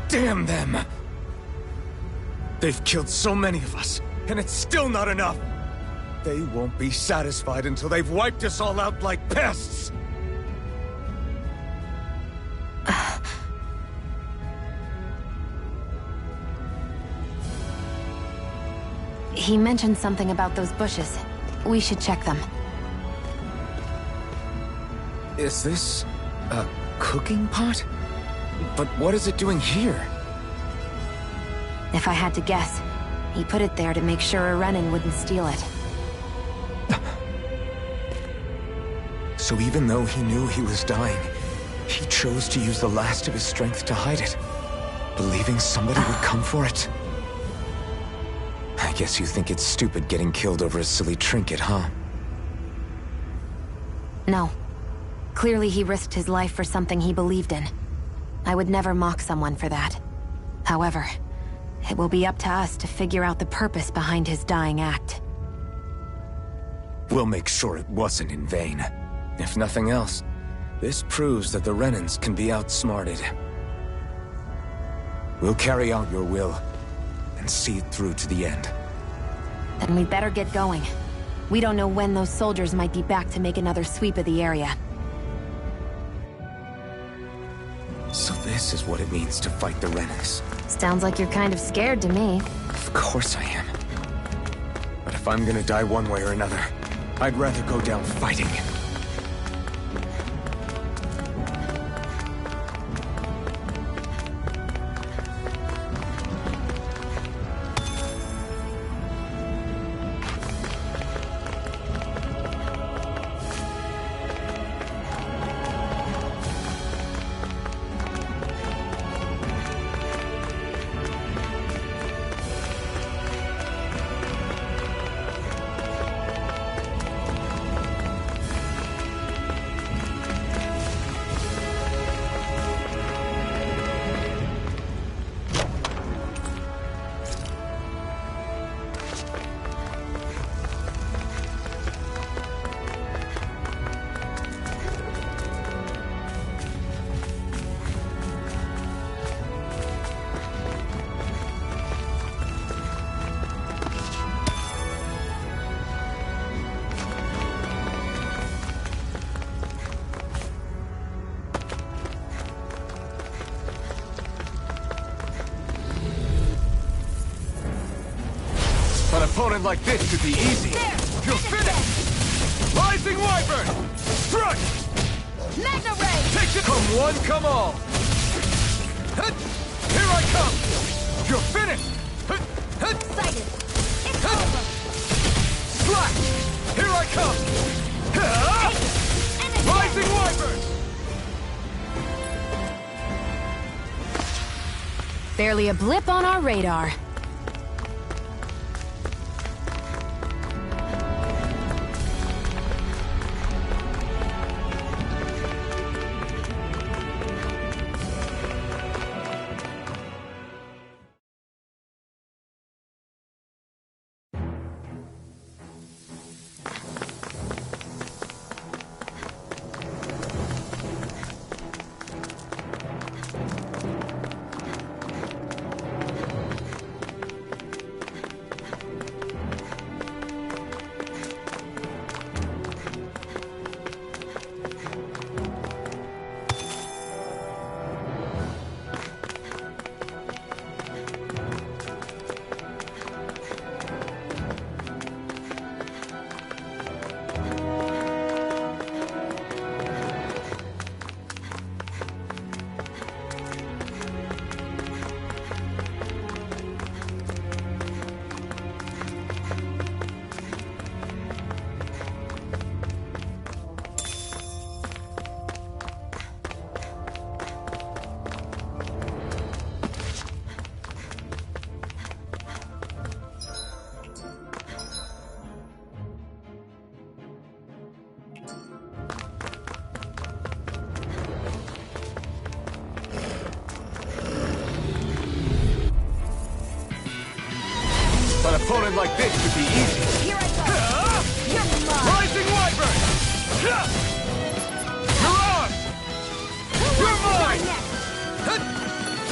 Damn them! They've killed so many of us, and it's still not enough! They won't be satisfied until they've wiped us all out like pests! He mentioned something about those bushes. We should check them. Is this a cooking pot? But what is it doing here? If I had to guess, he put it there to make sure a Renin wouldn't steal it. So even though he knew he was dying, he chose to use the last of his strength to hide it, believing somebody would come for it. I guess you think it's stupid getting killed over a silly trinket, huh? No. Clearly he risked his life for something he believed in. I would never mock someone for that. However, it will be up to us to figure out the purpose behind his dying act. We'll make sure it wasn't in vain. If nothing else, this proves that the Renins can be outsmarted. We'll carry out your will, and see it through to the end. Then we'd better get going. We don't know when those soldiers might be back to make another sweep of the area. So this is what it means to fight the Renins. Sounds like you're kind of scared to me. Of course I am. But if I'm gonna die one way or another, I'd rather go down fighting. An opponent like this should be easy. You're finished! Rising Wyvern! Strike! Mega Ray! Take it! Come one, come all! Hut! Here I come! You're finished! Hut! Hut! Sighted! It's over! Slash! Here I come! Ha! Rising Wyvern! Barely a blip on our radar. opponent like this should be easy. Here I go. You're mine. Rising Wyvern! Mirage! You're mine!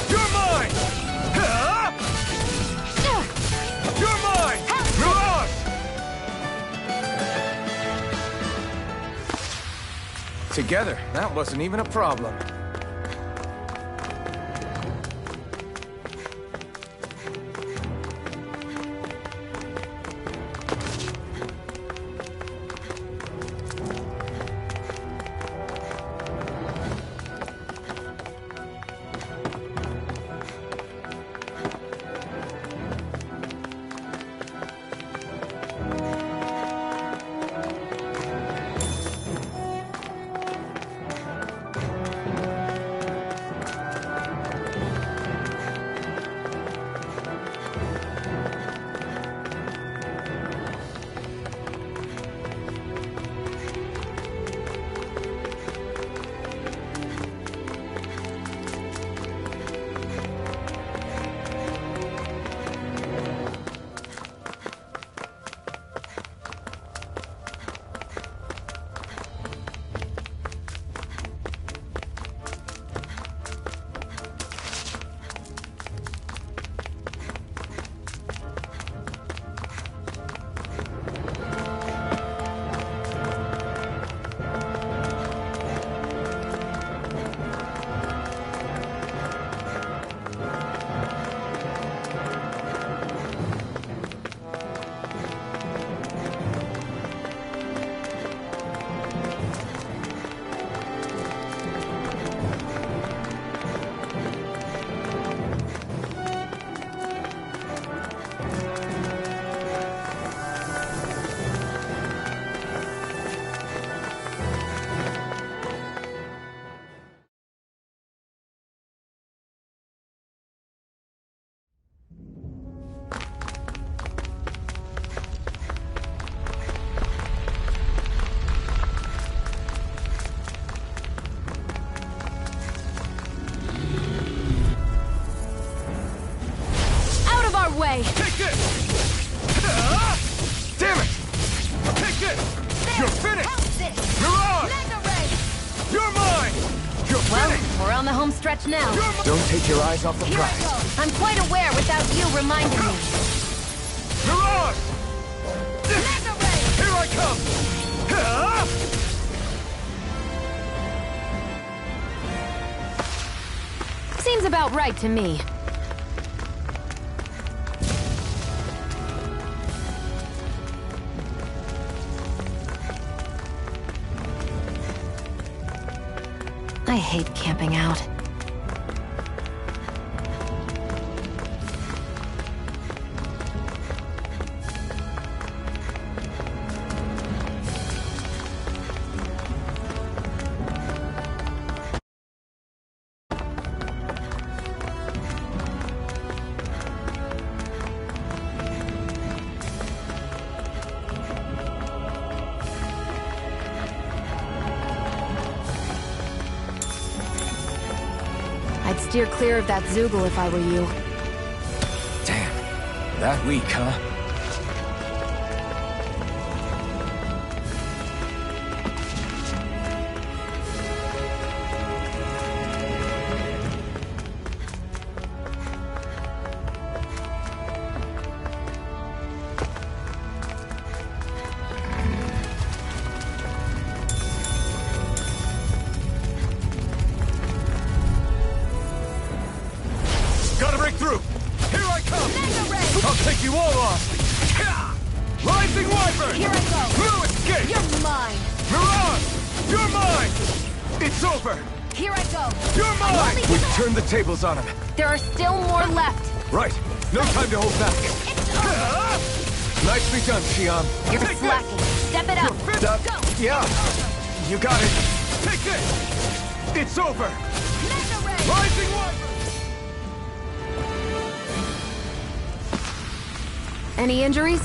You're mine! You're mine! Mirage! Together, that wasn't even a problem. Way. Take it! Damn it! Take it! You're finished! Mirage! You're mine! You're finished! We're on the home stretch now. Don't take your eyes off the prize. I'm quite aware without you reminding me. Mirage! Here I come! Seems about right to me. I hate camping out. I'd steer clear of that Zoogle if I were you. Damn. That weak, huh? Gotta break through! Here I come! I'll take you all on! Rising Wyvern! Here I go! No escape! You're mine! Mirage! You're mine! It's over! Here I go! You're mine! We've turned the tables on him. There are still more left. Right. No time to hold back. Nicely done, Xion. You're slacking. Step it up. Yeah. You got it. Take this! It's over! Rising Wyvern! Any injuries?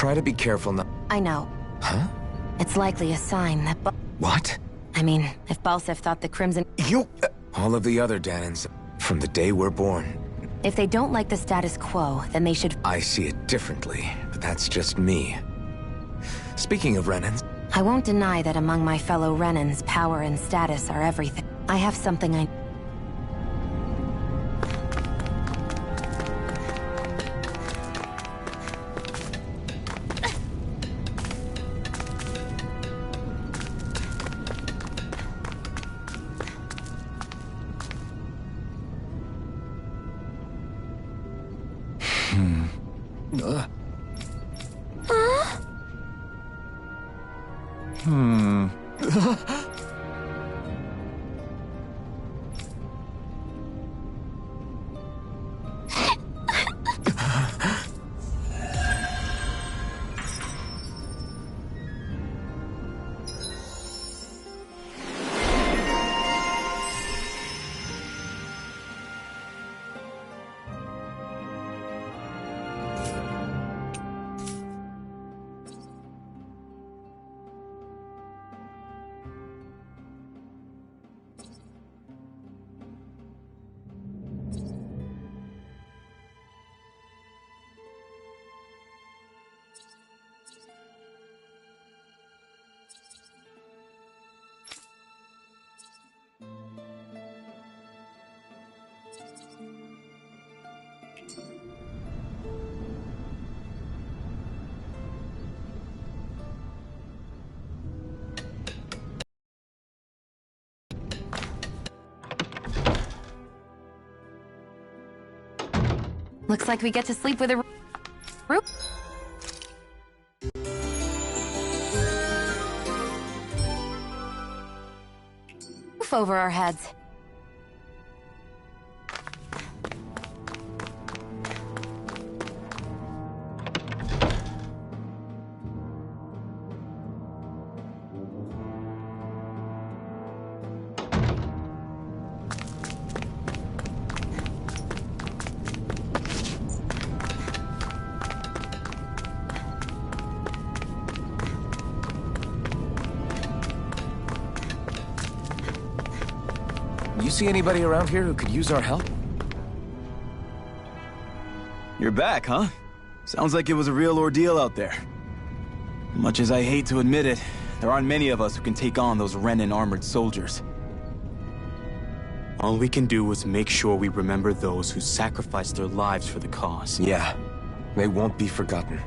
try to be careful now. I know. Huh? It's likely a sign that What? I mean, if Balsef thought the Crimson... You... all of the other Danans, from the day we're born. If they don't like the status quo, then they should... I see it differently, but that's just me. Speaking of Renans... I won't deny that among my fellow Renans, power and status are everything. I have something I... Looks like we get to sleep with a roof over our heads. You see anybody around here who could use our help? You're back, huh? Sounds like it was a real ordeal out there. Much as I hate to admit it, there aren't many of us who can take on those Renan armored soldiers. All we can do is make sure we remember those who sacrificed their lives for the cause. Yeah, they won't be forgotten.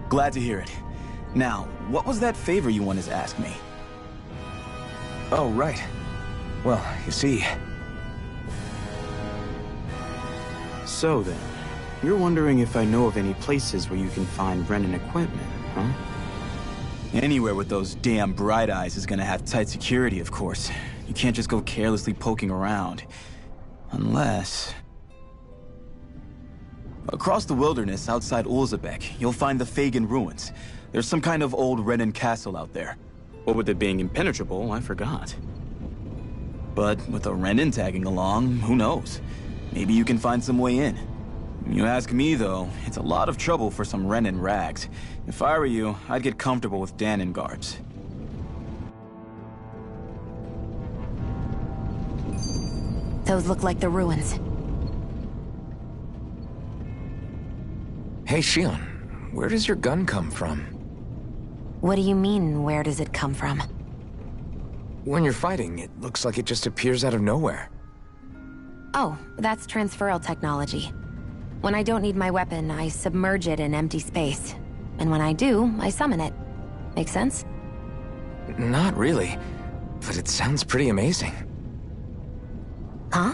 Glad to hear it. Now, what was that favor you wanted to ask me? Oh, right. Well, you see... So then, you're wondering if I know of any places where you can find Renan equipment, huh? Anywhere with those damn bright eyes is gonna have tight security, of course. You can't just go carelessly poking around. Unless... Across the wilderness outside Ulzebek, you'll find the Fagin ruins. There's some kind of old Renan castle out there. Or with it being impenetrable, I forgot. But with a Renan tagging along, who knows? Maybe you can find some way in. You ask me, though, it's a lot of trouble for some Renan rags. If I were you, I'd get comfortable with Danan garbs. Those look like the ruins. Hey, Shion, where does your gun come from? What do you mean, where does it come from? When you're fighting, it looks like it just appears out of nowhere. Oh, that's transferal technology. When I don't need my weapon, I submerge it in empty space. And when I do, I summon it. Make sense? Not really, but it sounds pretty amazing. Huh?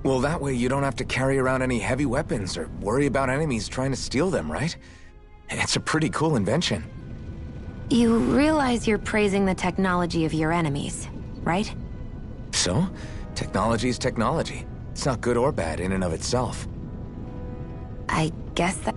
Well, that way you don't have to carry around any heavy weapons or worry about enemies trying to steal them, right? It's a pretty cool invention. You realize you're praising the technology of your enemies, right? So? Technology is technology. It's not good or bad in and of itself. I guess that...